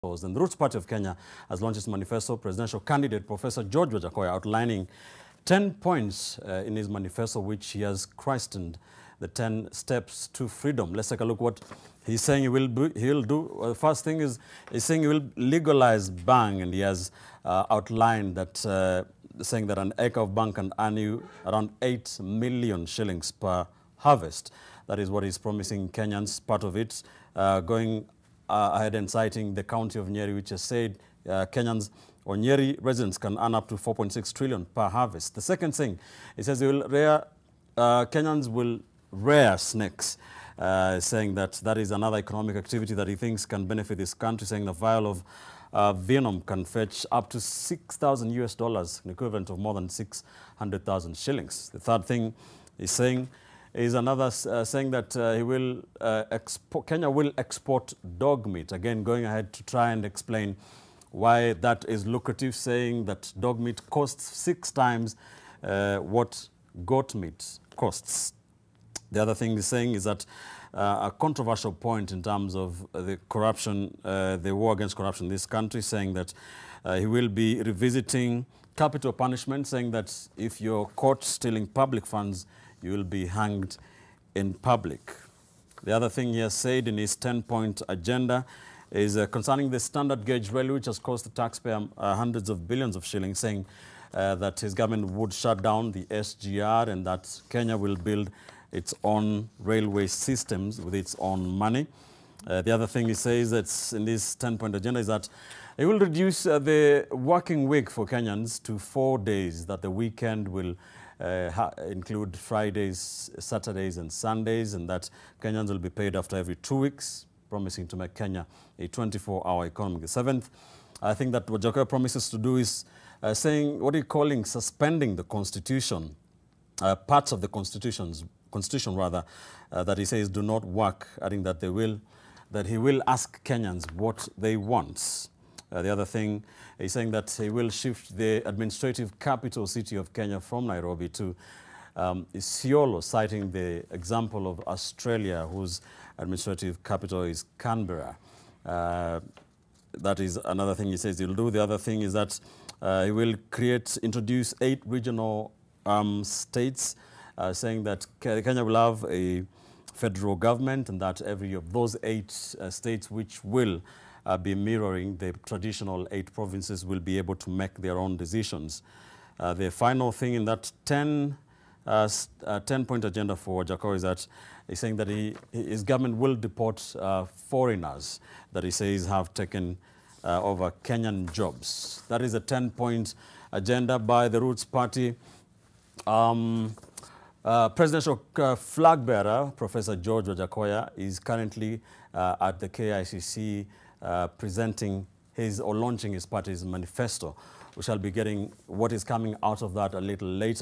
And the Roots Party of Kenya has launched its manifesto. Presidential candidate Professor George WAJACKOYAH outlining 10 points in his manifesto, which he has christened the 10 steps to freedom. Let's take a look what he's saying he'll do. First thing is he's saying he will legalize Bhang, and he has outlined that saying that an acre of Bhang can earn you around 8 million shillings per harvest. That is what he's promising Kenyans. Part of it going ahead and citing the county of Nyeri, which has said Kenyans or Nyeri residents can earn up to 4.6 trillion per harvest. The second thing, he says Kenyans will rear snakes, saying that that is another economic activity that he thinks can benefit this country, saying the vial of venom can fetch up to $6,000, an equivalent of more than 600,000 shillings. The third thing he's saying is another saying that Kenya will export dog meat. Again, going ahead to try and explain why that is lucrative, saying that dog meat costs 6 times what goat meat costs. The other thing he's saying is that a controversial point in terms of the corruption, the war against corruption in this country, saying that he will be revisiting capital punishment, saying that if you're caught stealing public funds, you will be hanged in public. The other thing he has said in his 10-point agenda is concerning the standard gauge railway, which has cost the taxpayer hundreds of billions of shillings, saying that his government would shut down the SGR and that Kenya will build its own railway systems with its own money. The other thing he says that's in this 10-point agenda is that he will reduce the working week for Kenyans to 4 days, that the weekend will include Fridays, Saturdays and Sundays, and that Kenyans will be paid after every 2 weeks, promising to make Kenya a 24-hour economy. The seventh, I think that what WAJACKOYAH promises to do is saying, what are you calling, suspending the constitution, parts of the constitution that he says do not work, adding that he will ask Kenyans what they want. The other thing, he's saying that he will shift the administrative capital city of Kenya from Nairobi to Isiolo, citing the example of Australia, whose administrative capital is Canberra. That is another thing he says he'll do. The other thing is that he will introduce 8 regional states, saying that Kenya will have a federal government, and that every of those 8 states which will be mirroring the traditional 8 provinces will be able to make their own decisions. The final thing in that 10-point agenda for WAJACKOYAH is that he's saying that his government will deport foreigners that he says have taken over Kenyan jobs. That is a 10-point agenda by the Roots Party. Presidential flag bearer, Professor George WAJACKOYAH, is currently at the KICC presenting launching his party's manifesto. We shall be getting what is coming out of that a little later.